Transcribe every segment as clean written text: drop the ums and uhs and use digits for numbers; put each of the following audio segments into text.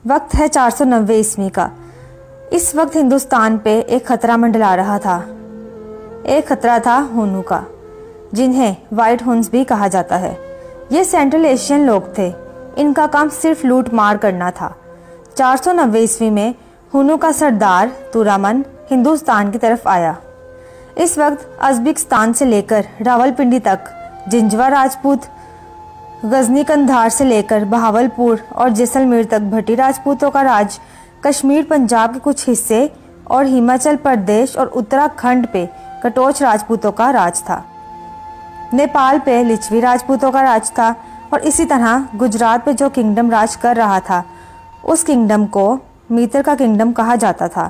वक्त है 490 ईस्वी का। इस वक्त हिंदुस्तान पे एक खतरा मंडरा रहा था। एक खतरा था हुनों का, जिन्हें वाइट हुन्स भी कहा जाता है। ये सेंट्रल एशियन लोग थे। इनका काम सिर्फ लूट मार करना था। 490 ईस्वी में हुनों का सरदार तुरामन हिंदुस्तान की तरफ आया। इस वक्त उज़्बेकिस्तान से लेकर रावलपिंडी तक जिंजवा राजपूत, गजनी कंधार से लेकर बहावलपुर और जैसलमेर तक भट्टी राजपूतों का राज, कश्मीर, पंजाब के कुछ हिस्से और हिमाचल प्रदेश और उत्तराखंड पे कटोच राजपूतों का राज था। नेपाल पे लिच्छवी राजपूतों का राज था और इसी तरह गुजरात पे जो किंगडम राज कर रहा था उस किंगडम को मीतर का किंगडम कहा जाता था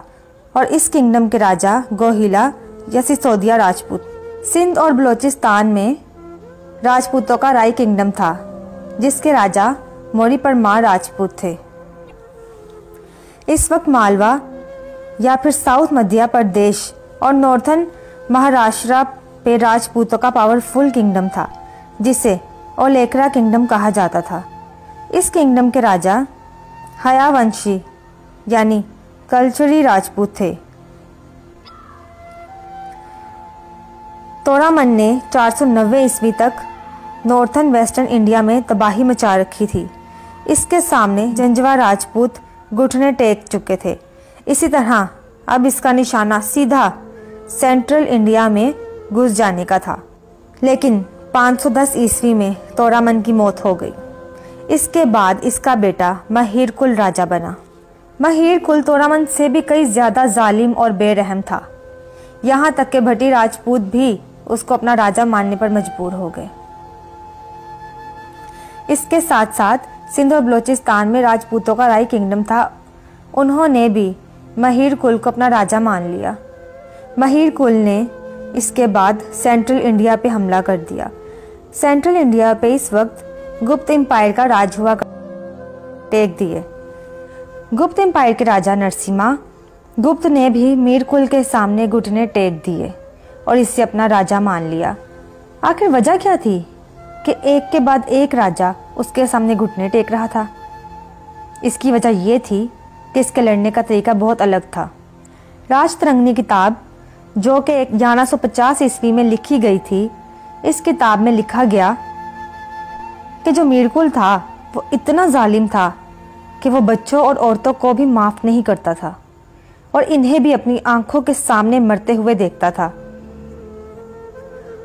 और इस किंगडम के राजा गोहिला या सिसोदिया राजपूत। सिंध और बलोचिस्तान में राजपूतों का राय किंगडम था, जिसके राजा मोरी परमार राजपूत थे। इस वक्त मालवा या फिर साउथ मध्य प्रदेश और नॉर्थन महाराष्ट्र पे राजपूतों का पावरफुल किंगडम था, जिसे ओलेकरा किंगडम कहा जाता था। इस किंगडम के राजा हयावंशी यानी कल्चरी राजपूत थे। तोरामन ने 490 ईस्वी तक नॉर्थन वेस्टर्न इंडिया में तबाही मचा रखी थी। इसके सामने जंजवा राजपूत घुटने टेक चुके थे। इसी तरह अब इसका निशाना सीधा सेंट्रल इंडिया में घुस जाने का था। लेकिन 510 ईस्वी में तोरामन की मौत हो गई। इसके बाद इसका बेटा महीरकुल राजा बना। महीरकुल तोरामन से भी कई ज़्यादा जालिम और बेरहम था। यहाँ तक के भट्टी राजपूत भी उसको अपना राजा मानने पर मजबूर हो गए। इसके साथ साथ सिंध और बलोचिस्तान में राजपूतों का राय किंगडम था। उन्होंने भी महीरकुल को अपना राजा मान लिया। महीरकुल ने इसके बाद सेंट्रल इंडिया पे हमला कर दिया। सेंट्रल इंडिया पे इस वक्त गुप्त एम्पायर का राज हुआ टेक दिए। गुप्त एम्पायर के राजा नरसिम्हा गुप्त ने भी मीरकुल के सामने घुटने टेक दिए और इससे अपना राजा मान लिया। आखिर वजह क्या थी कि एक के बाद एक राजा उसके सामने घुटने टेक रहा था? इसकी वजह यह थी कि इसके लड़ने का तरीका बहुत अलग था। राजतरंगिणी किताब, जो कि 1150 ईस्वी में लिखी गई थी, इस किताब में लिखा गया कि जो मीरकुल था वो इतना जालिम था कि वो बच्चों और औरतों को भी माफ़ नहीं करता था और इन्हें भी अपनी आंखों के सामने मरते हुए देखता था।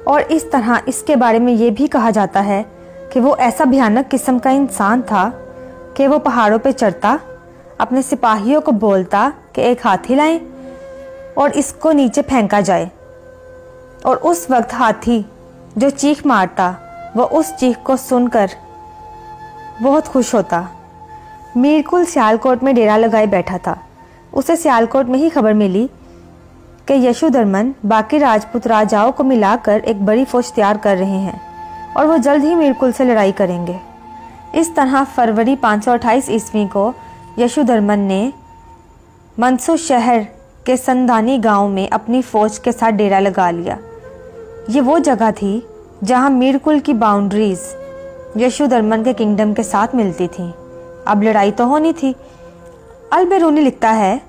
और इस तरह इसके बारे में ये भी कहा जाता है कि वो ऐसा भयानक किस्म का इंसान था कि वो पहाड़ों पे चढ़ता, अपने सिपाहियों को बोलता कि एक हाथी लाएं और इसको नीचे फेंका जाए, और उस वक्त हाथी जो चीख मारता वो उस चीख को सुनकर बहुत खुश होता। मीरकुल सियालकोट में डेरा लगाए बैठा था। उसे सियालकोट में ही खबर मिली कि यशोधर्मन बाकी राजपूत राजाओं को मिलाकर एक बड़ी फौज तैयार कर रहे हैं और वो जल्द ही मीरकुल से लड़ाई करेंगे। इस तरह फरवरी 528 ईस्वी को यशोधर्मन ने मंदसौर शहर के संधानी गांव में अपनी फौज के साथ डेरा लगा लिया। ये वो जगह थी जहां मीरकुल की बाउंड्रीज यशोधर्मन के किंगडम के साथ मिलती थी। अब लड़ाई तो होनी थी। अल-बेरूनी लिखता है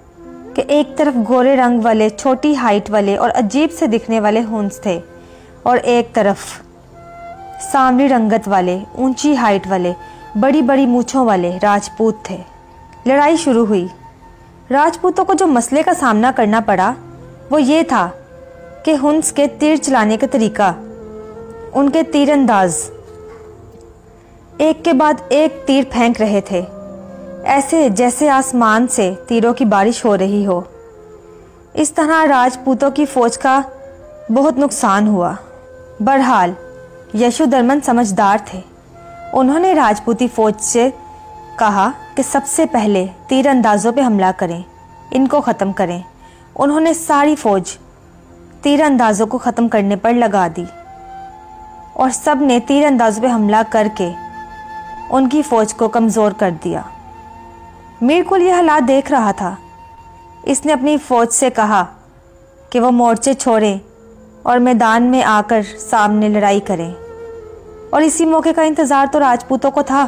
कि एक तरफ गोरे रंग वाले, छोटी हाइट वाले और अजीब से दिखने वाले हुन्स थे और एक तरफ सांवली रंगत वाले, ऊंची हाइट वाले, बड़ी बड़ी मूंछों वाले राजपूत थे। लड़ाई शुरू हुई। राजपूतों को जो मसले का सामना करना पड़ा वो ये था कि हुन्स के तीर चलाने का तरीका, उनके तीरंदाज एक के बाद एक तीर फेंक रहे थे, ऐसे जैसे आसमान से तीरों की बारिश हो रही हो। इस तरह राजपूतों की फौज का बहुत नुकसान हुआ। बहरहाल यशोधर्मन समझदार थे। उन्होंने राजपूती फौज से कहा कि सबसे पहले तीरंदाजों पे हमला करें, इनको ख़त्म करें। उन्होंने सारी फौज तीरंदाजों को ख़त्म करने पर लगा दी और सब ने तीरंदाजों पे हमला करके उनकी फौज को कमज़ोर कर दिया। मीरकुल ये हालात देख रहा था। इसने अपनी फौज से कहा कि वो मोर्चे छोड़ें और मैदान में आकर सामने लड़ाई करें। और इसी मौके का इंतज़ार तो राजपूतों को था।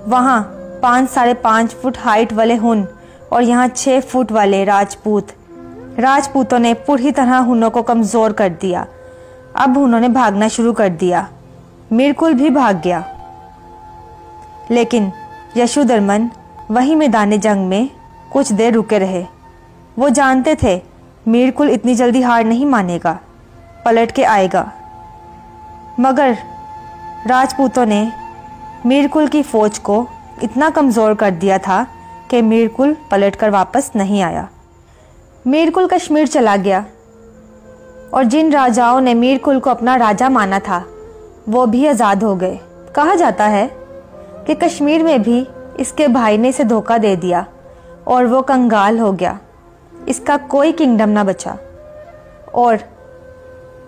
वहाँ 5 साढ़े 5 फुट हाइट वाले हुन और यहाँ 6 फुट वाले राजपूतों ने पूरी तरह हुनों को कमज़ोर कर दिया। अब हुनों ने भागना शुरू कर दिया। मीरकुल भी भाग गया, लेकिन यशोधर्मन वहीं मैदान जंग में कुछ देर रुके रहे। वो जानते थे मीरकुल इतनी जल्दी हार नहीं मानेगा, पलट के आएगा। मगर राजपूतों ने मीरकुल की फौज को इतना कमज़ोर कर दिया था कि मीरकुल पलटकर वापस नहीं आया। मीरकुल कश्मीर चला गया और जिन राजाओं ने मीरकुल को अपना राजा माना था वो भी आज़ाद हो गए। कहा जाता है कि कश्मीर में भी इसके भाई ने इसे धोखा दे दिया और वो कंगाल हो गया। इसका कोई किंगडम ना बचा और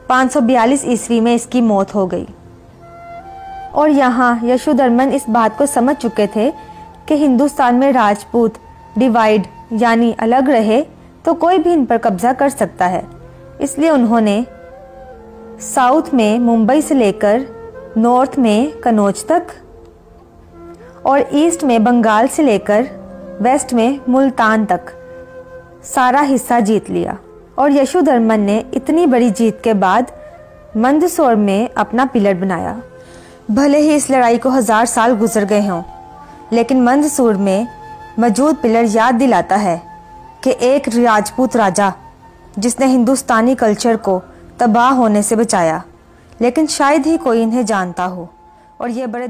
542 ईस्वी में इसकी मौत हो गई। और यहाँ यशोधर्मन इस बात को समझ चुके थे कि हिंदुस्तान में राजपूत डिवाइड यानी अलग रहे तो कोई भी इन पर कब्जा कर सकता है। इसलिए उन्होंने साउथ में मुंबई से लेकर नॉर्थ में कन्नौज तक और ईस्ट में बंगाल से लेकर वेस्ट में मुल्तान तक सारा हिस्सा जीत लिया। और यशोधर्मन ने इतनी बड़ी जीत के बाद मंदसौर में अपना पिलर बनाया। भले ही इस लड़ाई को 1000 साल गुजर गए हों, लेकिन मंदसौर में मौजूद पिलर याद दिलाता है कि एक राजपूत राजा जिसने हिंदुस्तानी कल्चर को तबाह होने से बचाया, लेकिन शायद ही कोई इन्हें जानता हो। और ये बड़े